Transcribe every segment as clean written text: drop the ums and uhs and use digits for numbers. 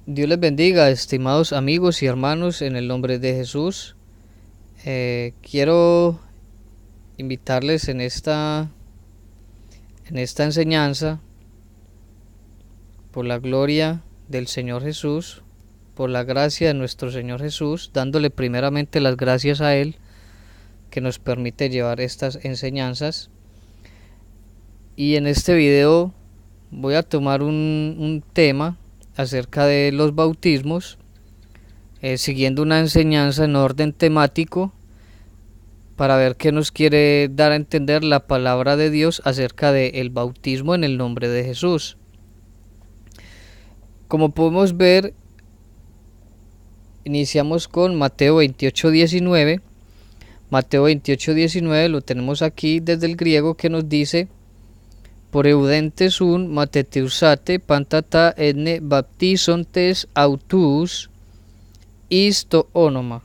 Dios les bendiga, estimados amigos y hermanos, en el nombre de Jesús. Quiero invitarles en esta enseñanza, por la gloria del Señor Jesús, por la gracia de nuestro Señor Jesús, dándole primeramente las gracias a Él que nos permite llevar estas enseñanzas. Y en este video voy a tomar un tema acerca de los bautismos, siguiendo una enseñanza en orden temático, para ver qué nos quiere dar a entender la palabra de Dios acerca del bautismo en el nombre de Jesús. Como podemos ver, iniciamos con Mateo 28:19. Mateo 28:19 lo tenemos aquí desde el griego, que nos dice: por eudentes un mateteusate pantata enne baptisontes autus isto onoma.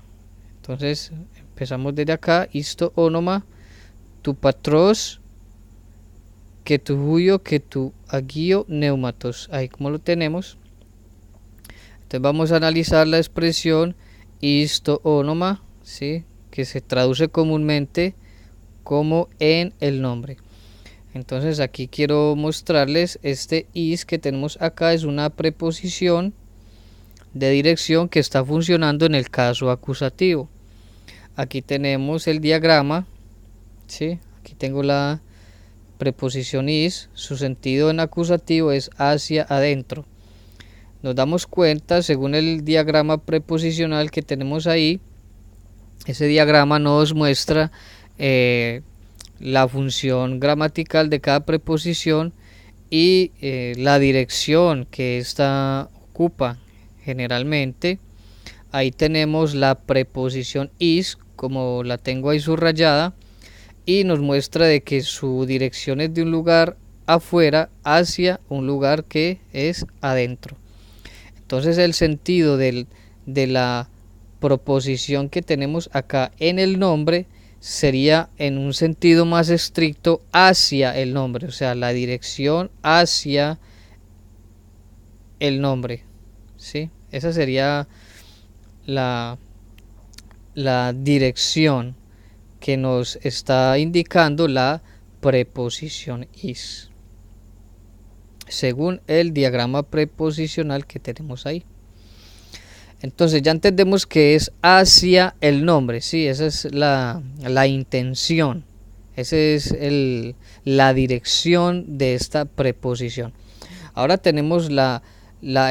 Entonces empezamos desde acá: isto onoma tu patros que tu huyo que tu agio neumatos. Ahí como lo tenemos. Entonces vamos a analizar la expresión isto onoma, ¿sí?, que se traduce comúnmente como en el nombre. Entonces aquí quiero mostrarles este is que tenemos acá. Es una preposición de dirección que está funcionando en el caso acusativo. Aquí tenemos el diagrama, ¿sí? Aquí tengo la preposición is, su sentido en acusativo es hacia adentro. Nos damos cuenta, según el diagrama preposicional que tenemos ahí, ese diagrama nos muestra la función gramatical de cada preposición y la dirección que ésta ocupa generalmente. Ahí tenemos la preposición is, como la tengo ahí subrayada, y nos muestra de que su dirección es de un lugar afuera hacia un lugar que es adentro. Entonces el sentido de la proposición que tenemos acá en el nombre sería en un sentido más estricto hacia el nombre, o sea, la dirección hacia el nombre, ¿sí? Esa sería la dirección que nos está indicando la preposición is, según el diagrama preposicional que tenemos ahí. Entonces ya entendemos que es hacia el nombre, sí, esa es la intención, esa es la dirección de esta preposición. Ahora tenemos la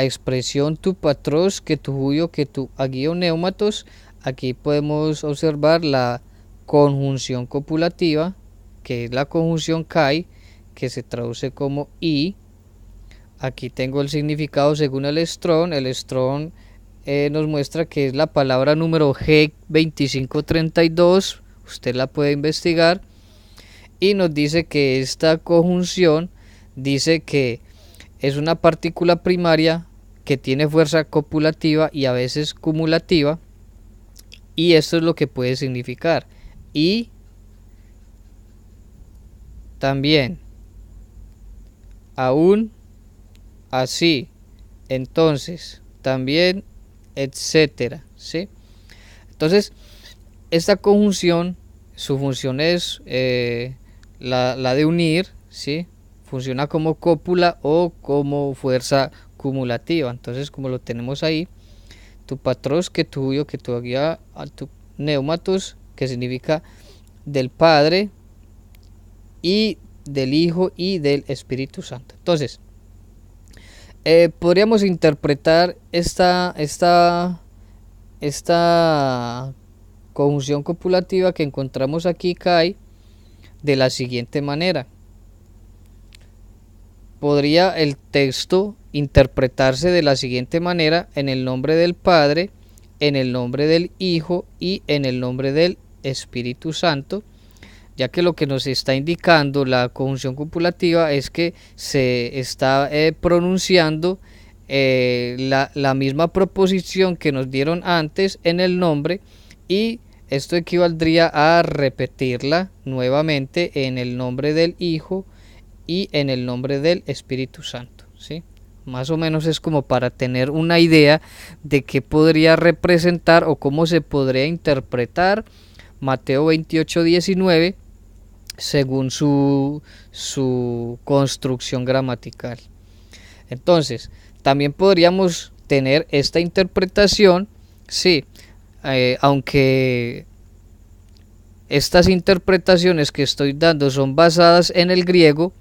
expresión tu patros que tu huyo que tu agio neumatos. Aquí podemos observar la conjunción copulativa, que es la conjunción kai, que se traduce como y. Aquí tengo el significado según el Strong. El Strong nos muestra que es la palabra número G2532. Usted la puede investigar. Y nos dice que esta conjunción dice que es una partícula primaria que tiene fuerza copulativa y a veces cumulativa. Y esto es lo que puede significar. Y también, aún, así, entonces, también, etcétera, ¿sí? Entonces, esta conjunción, su función es la de unir, ¿sí? Funciona como cópula o como fuerza cumulativa. Entonces, como lo tenemos ahí, tu patros que tu huyo que tu agio tu neumatos, que significa del Padre y del Hijo y del Espíritu Santo. Entonces, podríamos interpretar esta conjunción copulativa que encontramos aquí, kai, de la siguiente manera. Podría el texto interpretarse de la siguiente manera: en el nombre del Padre, en el nombre del Hijo y en el nombre del Espíritu Santo, ya que lo que nos está indicando la conjunción copulativa es que se está pronunciando la misma proposición que nos dieron antes en el nombre, y esto equivaldría a repetirla nuevamente en el nombre del Hijo y en el nombre del Espíritu Santo, ¿sí? más o menos es como para tener una idea de qué podría representar o cómo se podría interpretar Mateo 28:19 según su construcción gramatical. Entonces, también podríamos tener esta interpretación, sí, aunque estas interpretaciones que estoy dando son basadas en el griego,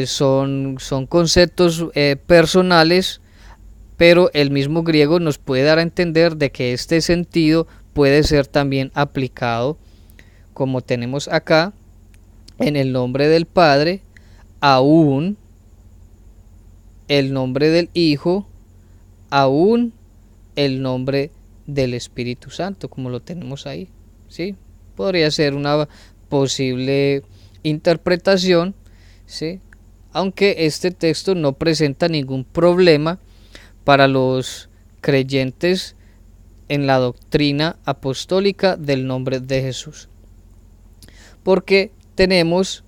son conceptos personales, pero el mismo griego nos puede dar a entender de que este sentido puede ser también aplicado, como tenemos acá, en el nombre del Padre, aún el nombre del Hijo, aún el nombre del Espíritu Santo, como lo tenemos ahí, ¿sí? Podría ser una posible interpretación, ¿sí? Aunque este texto no presenta ningún problema para los creyentes en la doctrina apostólica del nombre de Jesús, porque tenemos,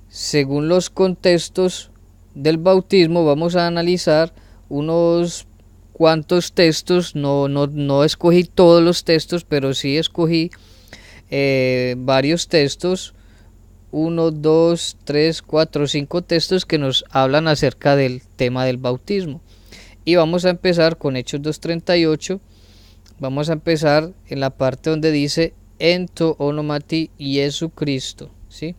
según los contextos del bautismo, vamos a analizar unos cuantos textos, no escogí todos los textos, pero sí escogí varios textos, 1, 2, 3, 4, 5 textos que nos hablan acerca del tema del bautismo. Y vamos a empezar con Hechos 2:38. Vamos a empezar en la parte donde dice en to onomati Jesucristo, ¿sí?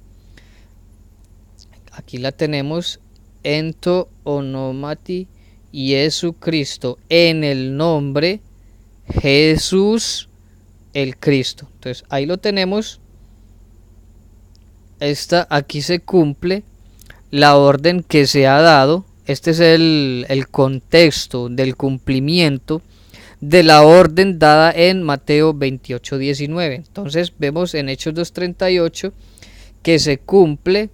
Aquí la tenemos, en to onomati Jesucristo, en el nombre Jesús el Cristo. Entonces ahí lo tenemos. Aquí se cumple la orden que se ha dado. Este es el contexto del cumplimiento de la orden dada en Mateo 28:19. Entonces vemos en Hechos 2:38 que se cumple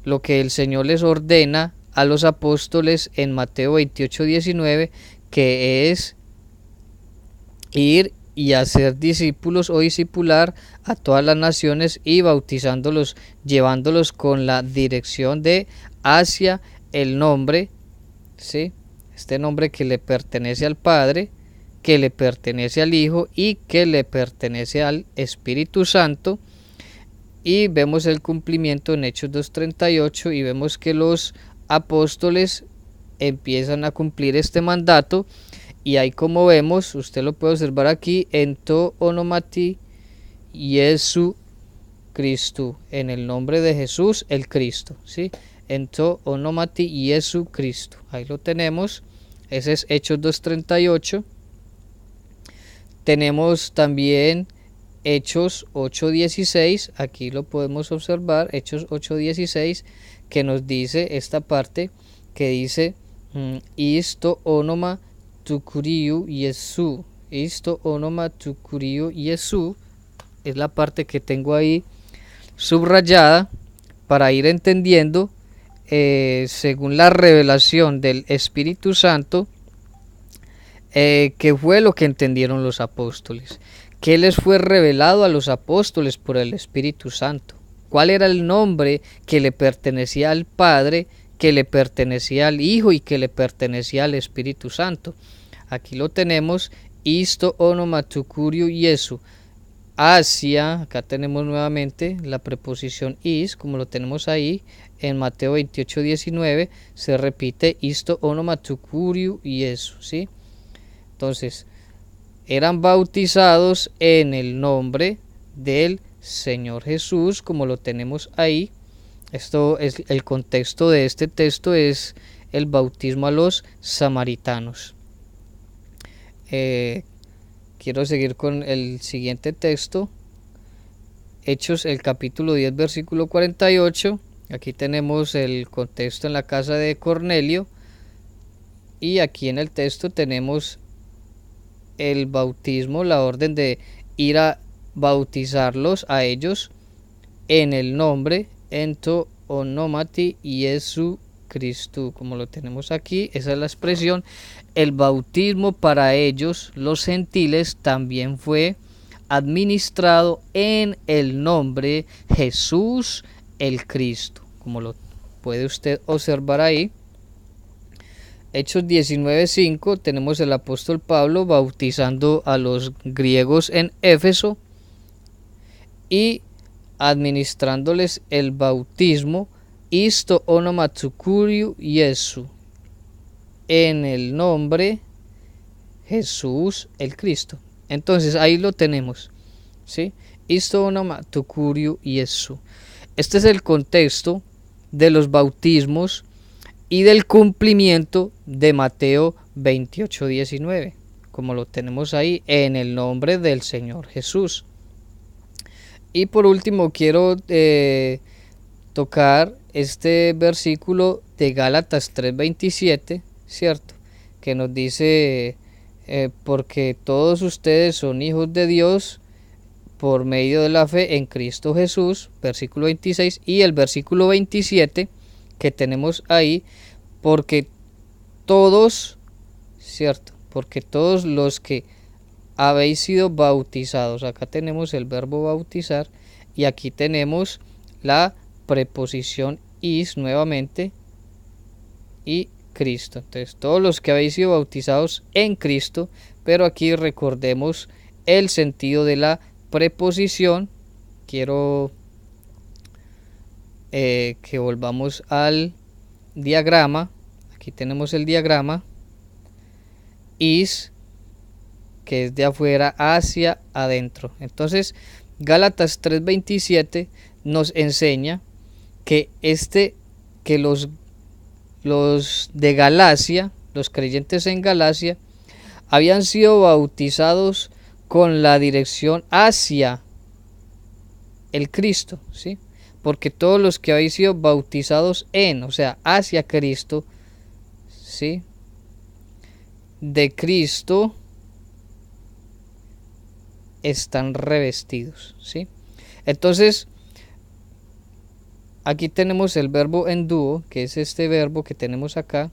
lo que el Señor les ordena a los apóstoles en Mateo 28:19, que es ir y hacer discípulos o discipular a todas las naciones y bautizándolos, llevándolos con la dirección de hacia el nombre, ¿sí? Este nombre que le pertenece al Padre, que le pertenece al Hijo y que le pertenece al Espíritu Santo. Y vemos el cumplimiento en Hechos 2:38 y vemos que los apóstoles empiezan a cumplir este mandato. Y ahí, como vemos, usted lo puede observar aquí, en to onomati Jesu Cristo, en el nombre de Jesús el Cristo, ¿sí? En to onomati Jesu Cristo, ahí lo tenemos. Ese es Hechos 2:38. Tenemos también Hechos 8:16, aquí lo podemos observar, Hechos 8:16, que nos dice esta parte, que dice isto onoma tukuriu Jesu, isto onoma tukuriu Jesu, es la parte que tengo ahí subrayada para ir entendiendo según la revelación del Espíritu Santo, qué fue lo que entendieron los apóstoles, qué les fue revelado a los apóstoles por el Espíritu Santo, cuál era el nombre que le pertenecía al Padre, que le pertenecía al Hijo y que le pertenecía al Espíritu Santo. Aquí lo tenemos, isto onoma tukuriu Jesu, hacia, acá tenemos nuevamente la preposición is, como lo tenemos ahí, en Mateo 28:19, se repite isto onoma tukuriu Jesu, ¿sí? Entonces, eran bautizados en el nombre del Señor Jesús, como lo tenemos ahí. Esto es el contexto de este texto, es el bautismo a los samaritanos. Quiero seguir con el siguiente texto, Hechos, el capítulo 10, versículo 48. Aquí tenemos el contexto en la casa de Cornelio, y aquí en el texto tenemos el bautismo, la orden de ir a bautizarlos a ellos en el nombre ento onomati Jesu Cristo, como lo tenemos aquí. Esa es la expresión. El bautismo para ellos, los gentiles, también fue administrado en el nombre Jesús el Cristo, como lo puede usted observar ahí. Hechos 19:5 tenemos el apóstol Pablo bautizando a los griegos en Éfeso y administrándoles el bautismo isto onomatsukuriu Iesu, en el nombre Jesús el Cristo. Entonces ahí lo tenemos, ¿sí? Isto onomatsukuriu Iesu. Este es el contexto de los bautismos y del cumplimiento de Mateo 28:19, como lo tenemos ahí, en el nombre del Señor Jesús. Y por último quiero tocar este versículo de Gálatas 3:27, ¿cierto? Que nos dice, porque todos ustedes son hijos de Dios por medio de la fe en Cristo Jesús, versículo 26, y el versículo 27 que tenemos ahí, porque todos, ¿cierto? Porque todos los que habéis sido bautizados, acá tenemos el verbo bautizar y aquí tenemos la preposición is nuevamente y Cristo. Entonces todos los que habéis sido bautizados en Cristo, pero aquí recordemos el sentido de la preposición. Quiero que volvamos al diagrama. Aquí tenemos el diagrama. Is, que es de afuera hacia adentro. Entonces Gálatas 3:27 nos enseña que los de Galacia, los creyentes en Galacia, habían sido bautizados con la dirección hacia el Cristo, ¿sí? Porque todos los que habéis sido bautizados en, o sea, hacia Cristo, ¿sí? De Cristo están revestidos, ¿sí? Entonces, aquí tenemos el verbo enduo, que es este verbo que tenemos acá,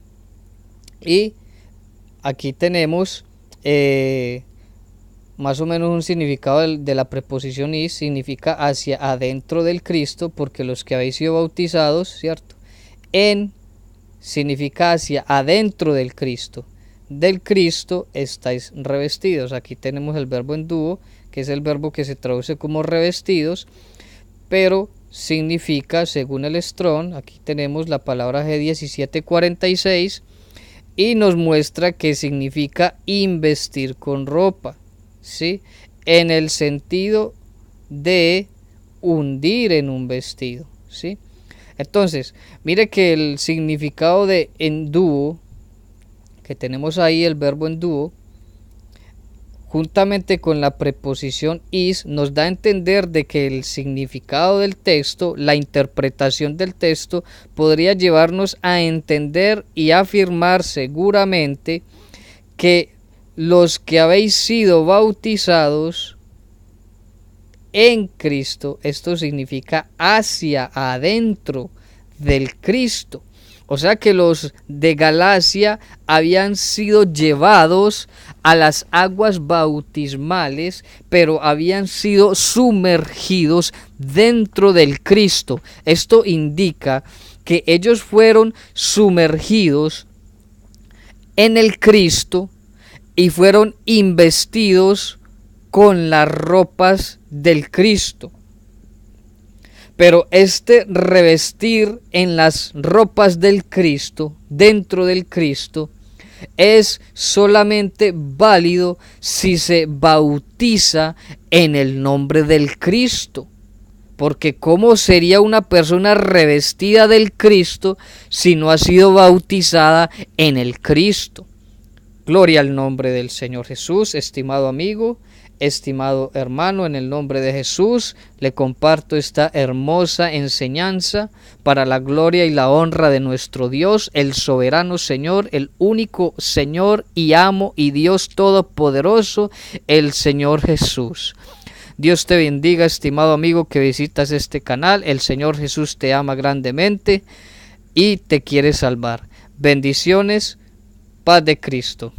y aquí tenemos más o menos un significado de la preposición is, significa hacia adentro del Cristo, porque los que habéis sido bautizados, ¿cierto? En significa hacia adentro del Cristo estáis revestidos. Aquí tenemos el verbo enduo, que es el verbo que se traduce como revestidos, pero significa, según el Strong, aquí tenemos la palabra G1746 y nos muestra que significa investir con ropa, ¿sí? En el sentido de hundir en un vestido, ¿sí? Entonces, mire que el significado de enduo, que tenemos ahí el verbo enduo, juntamente con la preposición is, nos da a entender de que el significado del texto, la interpretación del texto, podría llevarnos a entender y afirmar seguramente que los que habéis sido bautizados en Cristo, esto significa hacia adentro del Cristo. O sea que los de Galacia habían sido llevados a las aguas bautismales, pero habían sido sumergidos dentro del Cristo. Esto indica que ellos fueron sumergidos en el Cristo y fueron investidos con las ropas del Cristo. Pero este revestir en las ropas del Cristo, dentro del Cristo, es solamente válido si se bautiza en el nombre del Cristo. Porque ¿cómo sería una persona revestida del Cristo si no ha sido bautizada en el Cristo? Gloria al nombre del Señor Jesús, estimado amigo. Estimado hermano, en el nombre de Jesús, le comparto esta hermosa enseñanza para la gloria y la honra de nuestro Dios, el soberano Señor, el único Señor y amo y Dios todopoderoso, el Señor Jesús. Dios te bendiga, estimado amigo que visitas este canal. El Señor Jesús te ama grandemente y te quiere salvar. Bendiciones, paz de Cristo.